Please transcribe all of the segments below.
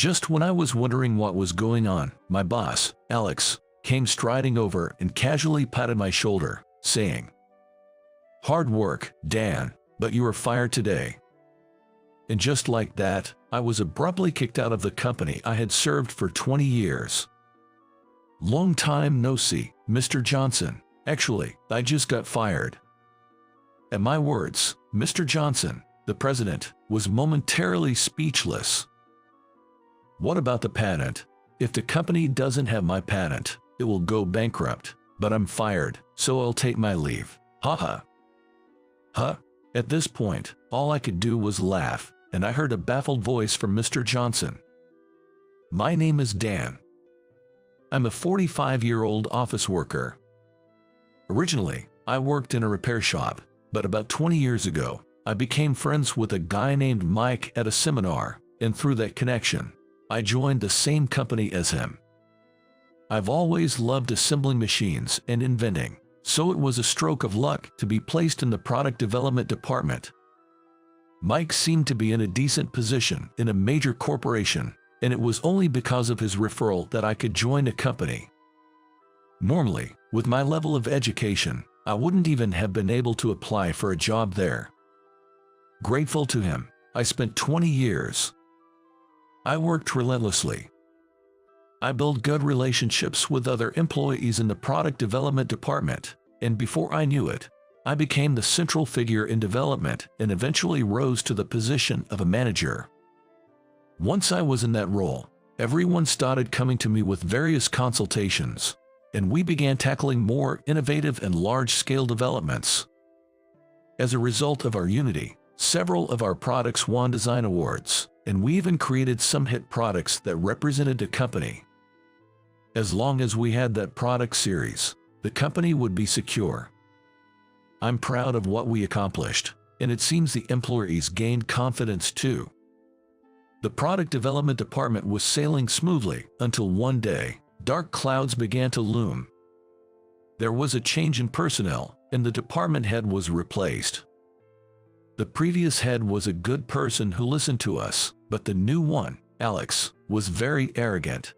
Just when I was wondering what was going on, my boss, Alex, came striding over and casually patted my shoulder, saying, "Hard work, Dan, but you are fired today." And just like that, I was abruptly kicked out of the company I had served for 20 years. "Long time no see, Mr. Johnson. Actually, I just got fired." At my words, Mr. Johnson, the president, was momentarily speechless. "What about the patent? If the company doesn't have my patent, it will go bankrupt, but I'm fired, so I'll take my leave. Haha." Huh? At this point, all I could do was laugh, and I heard a baffled voice from Mr. Johnson. "My name is Dan. I'm a 45-year-old office worker. Originally, I worked in a repair shop, but about 20 years ago, I became friends with a guy named Mike at a seminar, and through that connection, I joined the same company as him. I've always loved assembling machines and inventing, so it was a stroke of luck to be placed in the product development department. Mike seemed to be in a decent position in a major corporation, and it was only because of his referral that I could join a company. Normally, with my level of education, I wouldn't even have been able to apply for a job there. Grateful to him, I spent 20 years. I worked relentlessly. I built good relationships with other employees in the product development department, and before I knew it, I became the central figure in development and eventually rose to the position of a manager. Once I was in that role, everyone started coming to me with various consultations, and we began tackling more innovative and large-scale developments. As a result of our unity, several of our products won design awards, and we even created some hit products that represented the company. As long as we had that product series, the company would be secure. I'm proud of what we accomplished, and it seems the employees gained confidence too. The product development department was sailing smoothly until one day, dark clouds began to loom. There was a change in personnel, and the department head was replaced. The previous head was a good person who listened to us, but the new one, Alex, was very arrogant.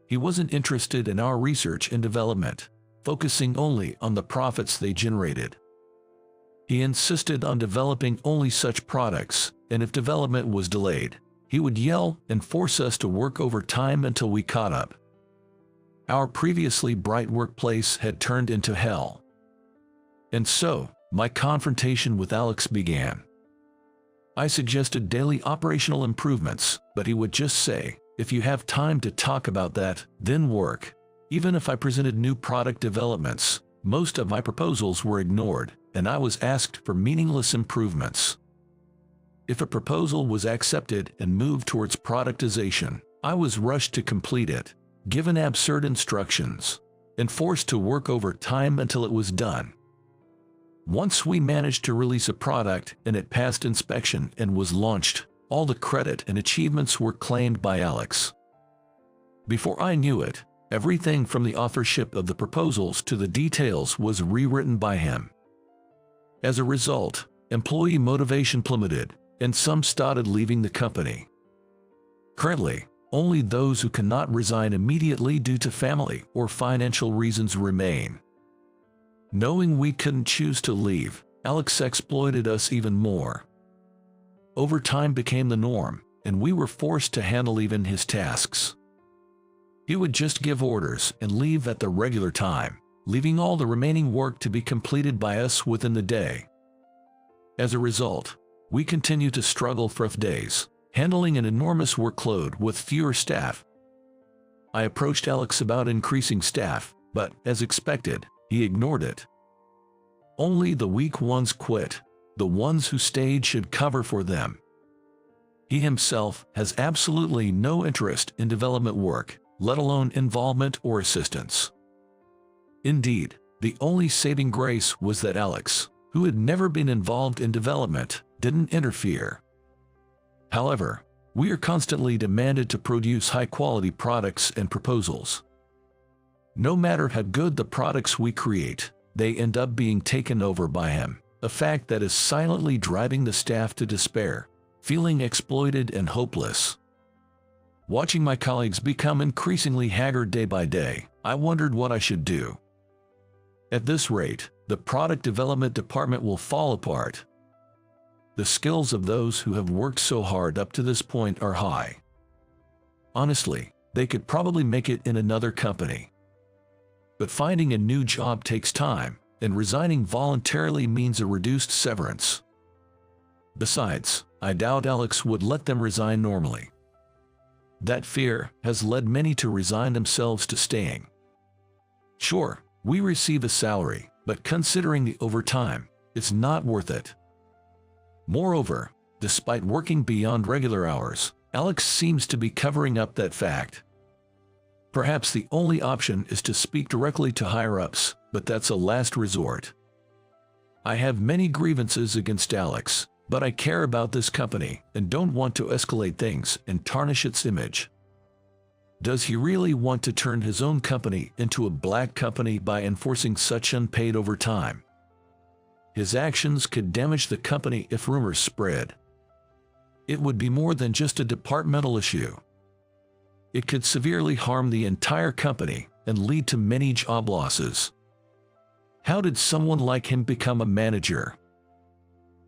He wasn't interested in our research and development, focusing only on the profits they generated. He insisted on developing only such products, and if development was delayed, he would yell and force us to work overtime until we caught up. Our previously bright workplace had turned into hell. And so, my confrontation with Alex began. I suggested daily operational improvements, but he would just say, "If you have time to talk about that, then work." Even if I presented new product developments, most of my proposals were ignored, and I was asked for meaningless improvements. If a proposal was accepted and moved towards productization, I was rushed to complete it, given absurd instructions, and forced to work overtime until it was done. Once we managed to release a product and it passed inspection and was launched, all the credit and achievements were claimed by Alex. Before I knew it, everything from the authorship of the proposals to the details was rewritten by him. As a result, employee motivation plummeted, and some started leaving the company. Currently, only those who cannot resign immediately due to family or financial reasons remain. Knowing we couldn't choose to leave, Alex exploited us even more. Overtime became the norm, and we were forced to handle even his tasks. He would just give orders and leave at the regular time, leaving all the remaining work to be completed by us within the day. As a result, we continued to struggle for days, handling an enormous workload with fewer staff. I approached Alex about increasing staff, but, as expected, he ignored it. Only the weak ones quit. The ones who stayed should cover for them. He himself has absolutely no interest in development work, let alone involvement or assistance. Indeed, the only saving grace was that Alex, who had never been involved in development, didn't interfere. However, we are constantly demanded to produce high-quality products and proposals. No matter how good the products we create, they end up being taken over by him, a fact that is silently driving the staff to despair, feeling exploited and hopeless. Watching my colleagues become increasingly haggard day by day, I wondered what I should do. At this rate, the product development department will fall apart. The skills of those who have worked so hard up to this point are high. Honestly, they could probably make it in another company. But finding a new job takes time, and resigning voluntarily means a reduced severance. Besides, I doubt Alex would let them resign normally. That fear has led many to resign themselves to staying. Sure, we receive a salary, but considering the overtime, it's not worth it. Moreover, despite working beyond regular hours, Alex seems to be covering up that fact. Perhaps the only option is to speak directly to higher-ups, but that's a last resort. I have many grievances against Alex, but I care about this company and don't want to escalate things and tarnish its image. Does he really want to turn his own company into a black company by enforcing such unpaid overtime? His actions could damage the company if rumors spread. It would be more than just a departmental issue. It could severely harm the entire company and lead to many job losses. How did someone like him become a manager?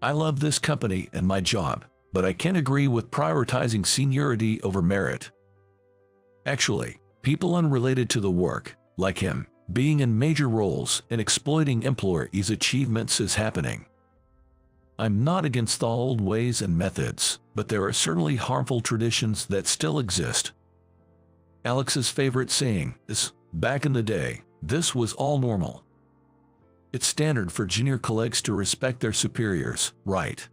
I love this company and my job, but I can't agree with prioritizing seniority over merit. Actually, people unrelated to the work, like him, being in major roles and exploiting employees' achievements is happening. I'm not against the old ways and methods, but there are certainly harmful traditions that still exist. Alex's favorite saying is, "Back in the day, this was all normal." It's standard for junior colleagues to respect their superiors, right?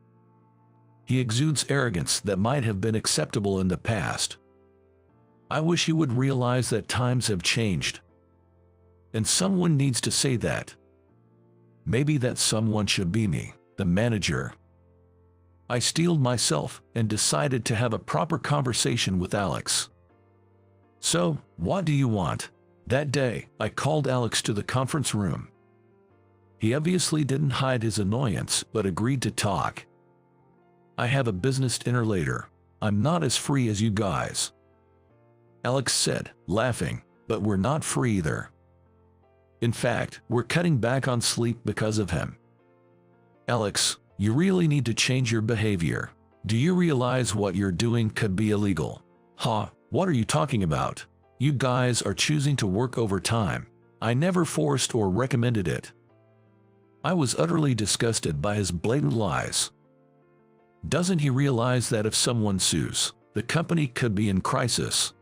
He exudes arrogance that might have been acceptable in the past. I wish he would realize that times have changed. And someone needs to say that. Maybe that someone should be me, the manager. I steeled myself and decided to have a proper conversation with Alex. "So, what do you want?" That day, I called Alex to the conference room. He obviously didn't hide his annoyance, but agreed to talk. "I have a business dinner later. I'm not as free as you guys," Alex said, laughing, "but we're not free either. In fact, we're cutting back on sleep because of him." "Alex, you really need to change your behavior. Do you realize what you're doing could be illegal?" "Huh, what are you talking about? You guys are choosing to work overtime. I never forced or recommended it." I was utterly disgusted by his blatant lies. Doesn't he realize that if someone sues, the company could be in crisis?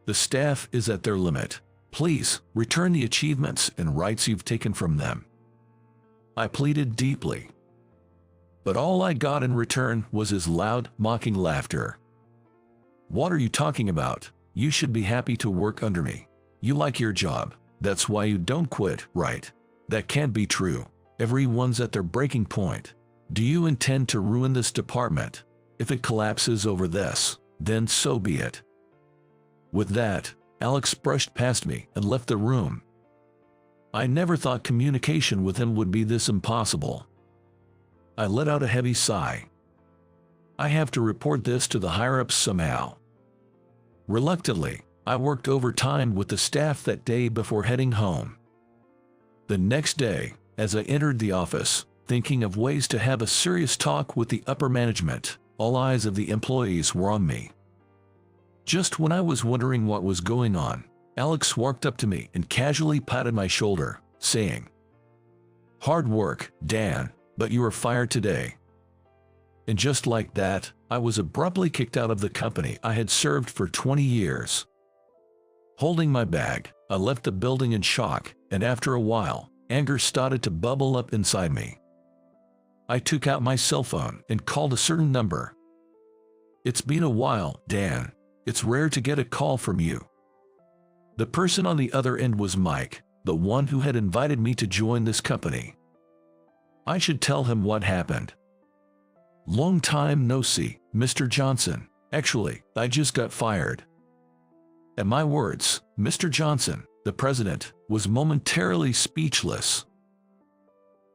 The staff is at their limit. Please, return the achievements and rights you've taken from them. I pleaded deeply. But all I got in return was his loud, mocking laughter. "What are you talking about? You should be happy to work under me. You like your job. That's why you don't quit, right? That can't be true. Everyone's at their breaking point. Do you intend to ruin this department? If it collapses over this, then so be it." With that, Alex brushed past me and left the room. I never thought communication with him would be this impossible. I let out a heavy sigh. I have to report this to the higher-ups somehow. Reluctantly, I worked overtime with the staff that day before heading home. The next day, as I entered the office, thinking of ways to have a serious talk with the upper management, all eyes of the employees were on me. Just when I was wondering what was going on, Alex walked up to me and casually patted my shoulder, saying, "Hard work, Dan, but you are fired today." And just like that, I was abruptly kicked out of the company I had served for 20 years. Holding my bag, I left the building in shock, and after a while, anger started to bubble up inside me. I took out my cell phone and called a certain number. "It's been a while, Dan. It's rare to get a call from you." The person on the other end was Mike, the one who had invited me to join this company. I should tell him what happened. "Long time no see, Mr. Johnson. Actually, I just got fired." At my words, Mr. Johnson, the president, was momentarily speechless.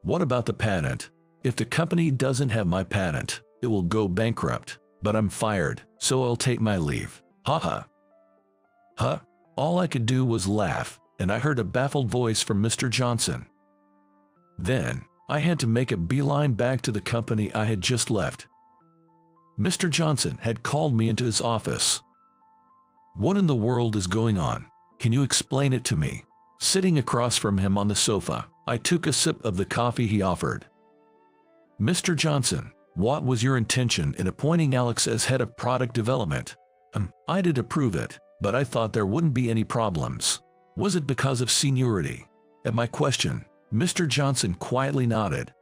"What about the patent? If the company doesn't have my patent, it will go bankrupt, but I'm fired, so I'll take my leave." Haha. Huh? All I could do was laugh, and I heard a baffled voice from Mr. Johnson. Then, I had to make a beeline back to the company I had just left. Mr. Johnson had called me into his office. What in the world is going on? Can you explain it to me? Sitting across from him on the sofa, I took a sip of the coffee he offered. Mr. Johnson, what was your intention in appointing Alex as head of product development? I did approve it, but I thought there wouldn't be any problems. Was it because of seniority? At my question, Mr. Johnson quietly nodded.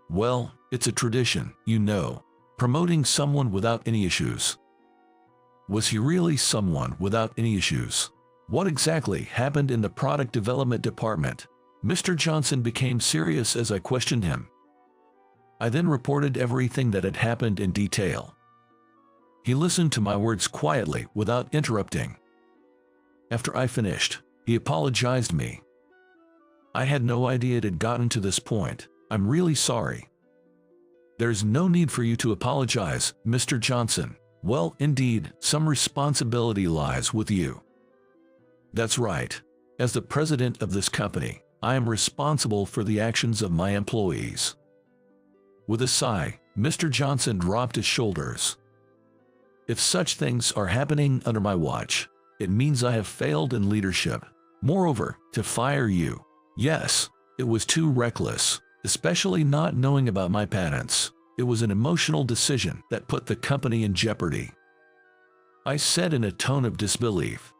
Well, it's a tradition, you know, promoting someone without any issues. Was he really someone without any issues? What exactly happened in the product development department? Mr. Johnson became serious as I questioned him. I then reported everything that had happened in detail. He listened to my words quietly without interrupting. After I finished, he apologized me. I had no idea it had gotten to this point. I'm really sorry. There's no need for you to apologize, Mr. Johnson. Well, indeed, some responsibility lies with you. That's right. As the president of this company, I am responsible for the actions of my employees. With a sigh, Mr. Johnson dropped his shoulders. If such things are happening under my watch, it means I have failed in leadership. Moreover, to fire you, yes, it was too reckless, especially not knowing about my patents. It was an emotional decision that put the company in jeopardy. I said in a tone of disbelief.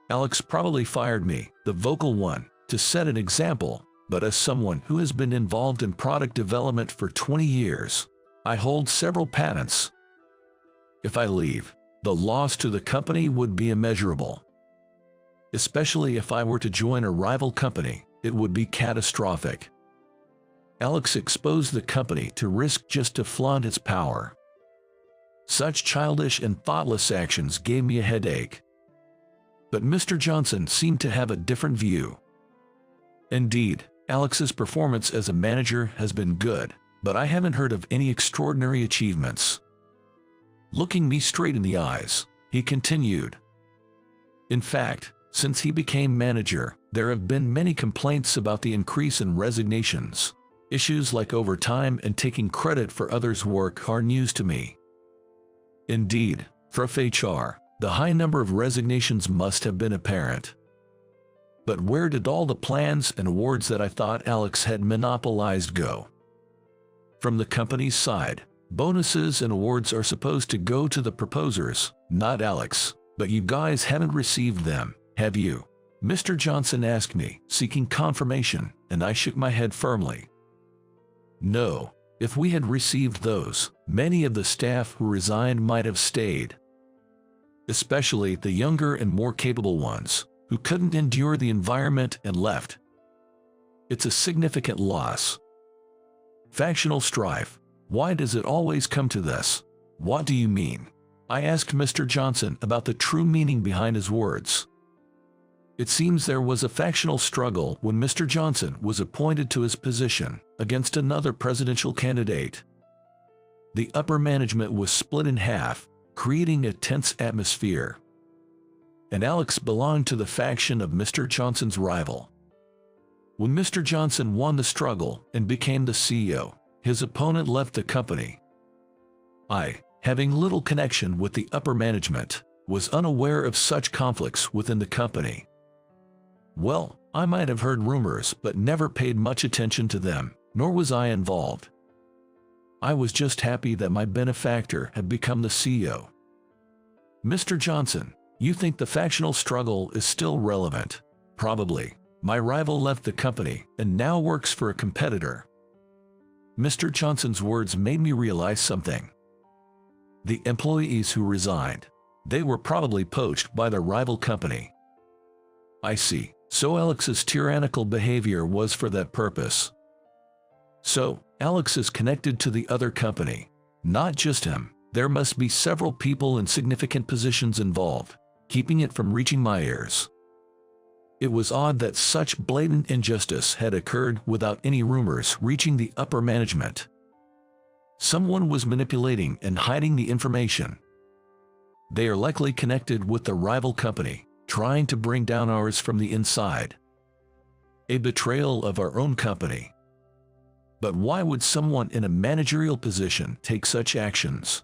Alex probably fired me, the vocal one, to set an example, but as someone who has been involved in product development for 20 years, I hold several patents. If I leave, the loss to the company would be immeasurable. Especially if I were to join a rival company, it would be catastrophic. Alex exposed the company to risk just to flaunt its power. Such childish and thoughtless actions gave me a headache. But Mr. Johnson seemed to have a different view. Indeed, Alex's performance as a manager has been good, but I haven't heard of any extraordinary achievements. Looking me straight in the eyes, he continued. In fact, since he became manager, there have been many complaints about the increase in resignations. Issues like overtime and taking credit for others' work are news to me. Indeed, for HR, the high number of resignations must have been apparent. But where did all the plans and awards that I thought Alex had monopolized go? From the company's side, bonuses and awards are supposed to go to the proposers, not Alex, but you guys haven't received them, have you? Mr. Johnson asked me, seeking confirmation, and I shook my head firmly. No, if we had received those, many of the staff who resigned might have stayed. Especially the younger and more capable ones, who couldn't endure the environment and left. It's a significant loss. Factional strife. Why does it always come to this? What do you mean? I asked Mr. Johnson about the true meaning behind his words. It seems there was a factional struggle when Mr. Johnson was appointed to his position against another presidential candidate. The upper management was split in half, creating a tense atmosphere. And Alex belonged to the faction of Mr. Johnson's rival. When Mr. Johnson won the struggle and became the CEO, his opponent left the company. I, having little connection with the upper management, was unaware of such conflicts within the company. Well, I might have heard rumors but never paid much attention to them, nor was I involved. I was just happy that my benefactor had become the CEO. Mr. Johnson, you think the factional struggle is still relevant? Probably. My rival left the company and now works for a competitor. Mr. Johnson's words made me realize something. The employees who resigned, they were probably poached by the rival company. I see. So Alex's tyrannical behavior was for that purpose. So, Alex is connected to the other company. Not just him. There must be several people in significant positions involved, keeping it from reaching my ears. It was odd that such blatant injustice had occurred without any rumors reaching the upper management. Someone was manipulating and hiding the information. They are likely connected with the rival company, trying to bring down ours from the inside. A betrayal of our own company. But why would someone in a managerial position take such actions?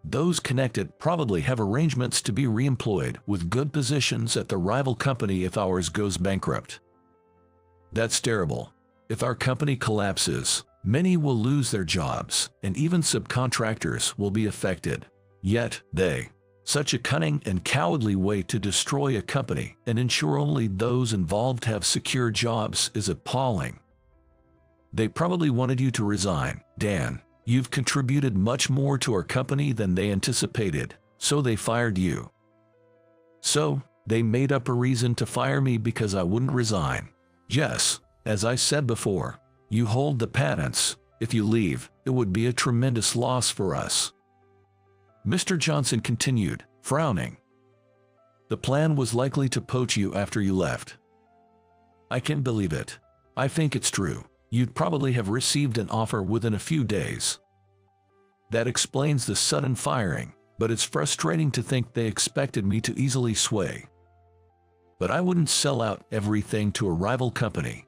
Those connected probably have arrangements to be re-employed with good positions at the rival company if ours goes bankrupt. That's terrible. If our company collapses, many will lose their jobs, and even subcontractors will be affected. Yet, such a cunning and cowardly way to destroy a company and ensure only those involved have secure jobs is appalling. They probably wanted you to resign, Dan. You've contributed much more to our company than they anticipated, so they fired you. So, they made up a reason to fire me because I wouldn't resign. Yes, as I said before, you hold the patents. If you leave, it would be a tremendous loss for us. Mr. Johnson continued, frowning. The plan was likely to poach you after you left. I can't believe it. I think it's true. You'd probably have received an offer within a few days. That explains the sudden firing, but it's frustrating to think they expected me to easily sway. But I wouldn't sell out everything to a rival company.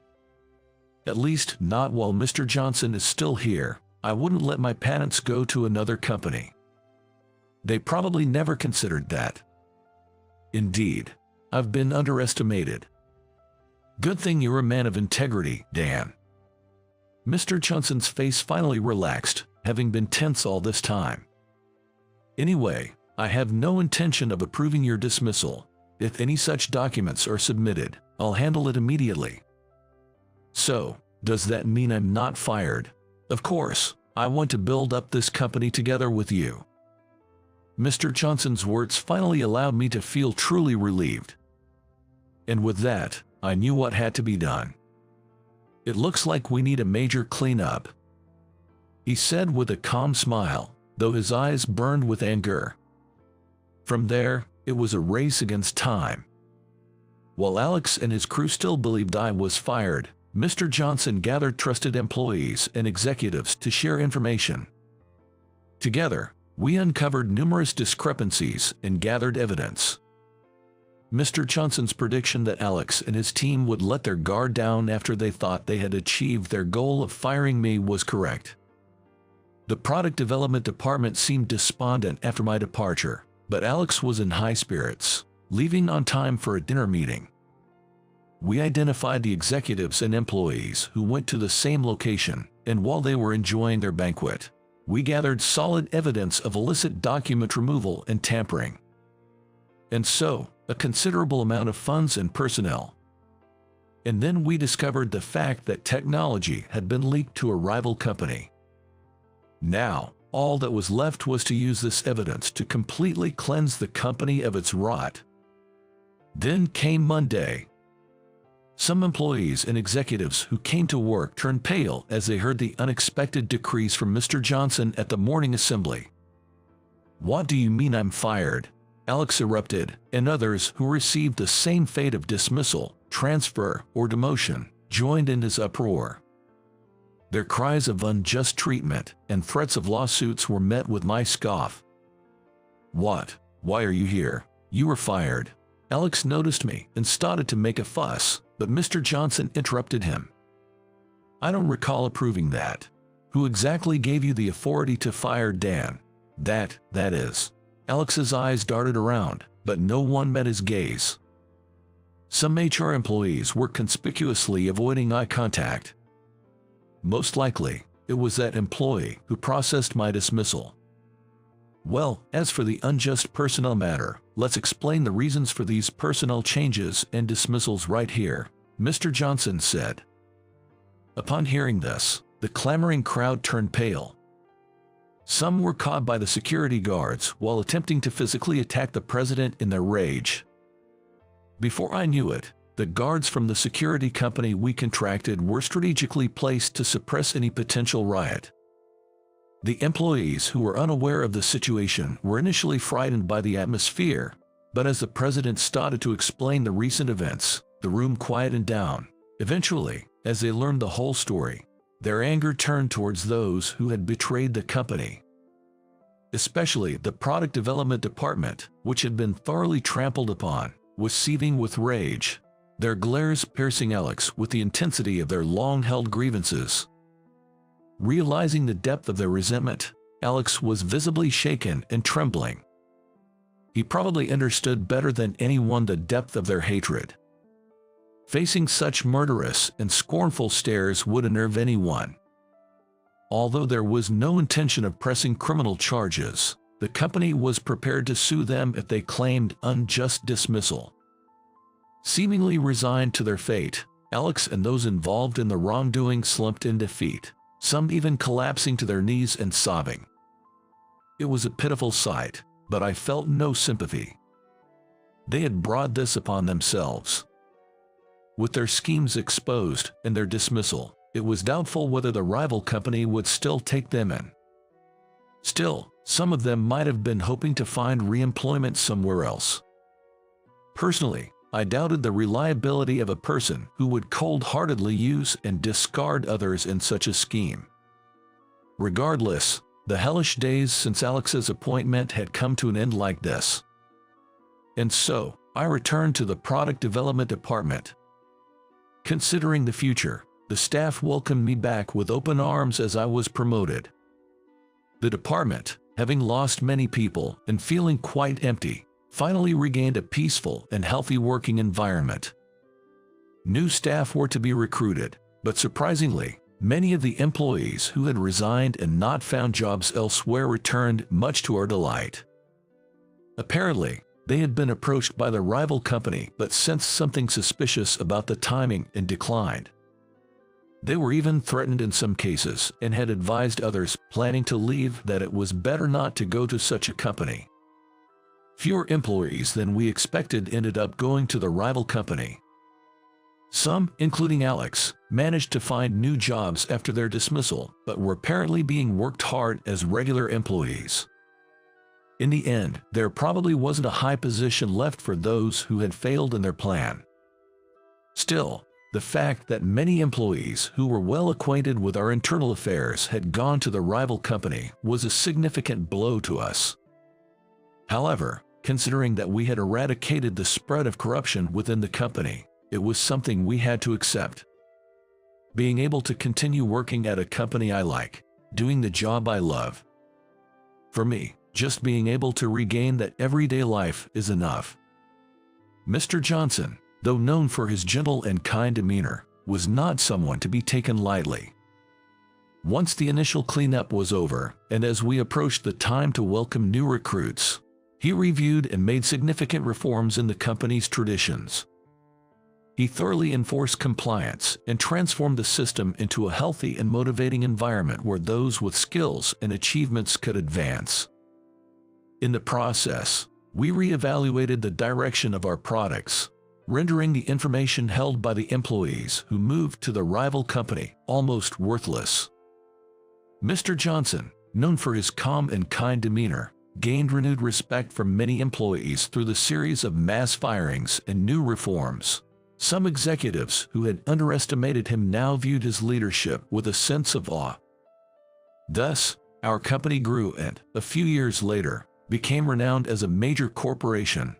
At least not while Mr. Johnson is still here. I wouldn't let my patents go to another company. They probably never considered that. Indeed, I've been underestimated. Good thing you're a man of integrity, Dan. Mr. Johnson's face finally relaxed, having been tense all this time. Anyway, I have no intention of approving your dismissal. If any such documents are submitted, I'll handle it immediately. So, does that mean I'm not fired? Of course, I want to build up this company together with you. Mr. Johnson's words finally allowed me to feel truly relieved. And with that, I knew what had to be done. It looks like we need a major cleanup, he said with a calm smile, though his eyes burned with anger. From there, it was a race against time. While Alex and his crew still believed I was fired, Mr. Johnson gathered trusted employees and executives to share information. Together, we uncovered numerous discrepancies and gathered evidence. Mr. Johnson's prediction that Alex and his team would let their guard down after they thought they had achieved their goal of firing me was correct. The product development department seemed despondent after my departure, but Alex was in high spirits, leaving on time for a dinner meeting. We identified the executives and employees who went to the same location, and while they were enjoying their banquet, we gathered solid evidence of illicit document removal and tampering. And so, a considerable amount of funds and personnel. And then we discovered the fact that technology had been leaked to a rival company. Now, all that was left was to use this evidence to completely cleanse the company of its rot. Then came Monday. Some employees and executives who came to work turned pale as they heard the unexpected decrees from Mr. Johnson at the morning assembly. "What do you mean I'm fired?" Alex erupted, and others who received the same fate of dismissal, transfer, or demotion joined in his uproar. Their cries of unjust treatment and threats of lawsuits were met with my scoff. "What? Why are you here? You were fired." Alex noticed me and started to make a fuss, but Mr. Johnson interrupted him. "I don't recall approving that. Who exactly gave you the authority to fire Dan? That is." Alex's eyes darted around, but no one met his gaze. Some HR employees were conspicuously avoiding eye contact. Most likely, it was that employee who processed my dismissal. Well, as for the unjust personnel matter, let's explain the reasons for these personnel changes and dismissals right here, Mr. Johnson said. Upon hearing this, the clamoring crowd turned pale. Some were caught by the security guards while attempting to physically attack the president in their rage. Before I knew it, the guards from the security company we contracted were strategically placed to suppress any potential riot. The employees who were unaware of the situation were initially frightened by the atmosphere, but as the president started to explain the recent events, the room quieted down. Eventually, as they learned the whole story, their anger turned towards those who had betrayed the company. Especially the product development department, which had been thoroughly trampled upon, was seething with rage, their glares piercing Alex with the intensity of their long-held grievances. Realizing the depth of their resentment, Alex was visibly shaken and trembling. He probably understood better than anyone the depth of their hatred. Facing such murderous and scornful stares would unnerve anyone. Although there was no intention of pressing criminal charges, the company was prepared to sue them if they claimed unjust dismissal. Seemingly resigned to their fate, Alex and those involved in the wrongdoing slumped in defeat, some even collapsing to their knees and sobbing. It was a pitiful sight, but I felt no sympathy. They had brought this upon themselves. With their schemes exposed and their dismissal, it was doubtful whether the rival company would still take them in. Still, some of them might have been hoping to find re-employment somewhere else. Personally, I doubted the reliability of a person who would cold-heartedly use and discard others in such a scheme. Regardless, the hellish days since Alex's appointment had come to an end like this. And so, I returned to the product development department. Considering the future, the staff welcomed me back with open arms as I was promoted. The department, having lost many people and feeling quite empty, finally regained a peaceful and healthy working environment. New staff were to be recruited, but surprisingly, many of the employees who had resigned and not found jobs elsewhere returned, much to our delight. Apparently, they had been approached by the rival company but sensed something suspicious about the timing and declined. They were even threatened in some cases and had advised others planning to leave that it was better not to go to such a company. Fewer employees than we expected ended up going to the rival company. Some, including Alex, managed to find new jobs after their dismissal, but were apparently being worked hard as regular employees. In the end, there probably wasn't a high position left for those who had failed in their plan. Still, the fact that many employees who were well acquainted with our internal affairs had gone to the rival company was a significant blow to us. However, considering that we had eradicated the spread of corruption within the company, it was something we had to accept. Being able to continue working at a company I like, doing the job I love. For me, just being able to regain that everyday life is enough. Mr. Johnson, though known for his gentle and kind demeanor, was not someone to be taken lightly. Once the initial cleanup was over, and as we approached the time to welcome new recruits, he reviewed and made significant reforms in the company's traditions. He thoroughly enforced compliance and transformed the system into a healthy and motivating environment where those with skills and achievements could advance. In the process, we reevaluated the direction of our products, rendering the information held by the employees who moved to the rival company almost worthless. Mr. Johnson, known for his calm and kind demeanor, gained renewed respect from many employees through the series of mass firings and new reforms. Some executives who had underestimated him now viewed his leadership with a sense of awe. Thus, our company grew and, a few years later, became renowned as a major corporation.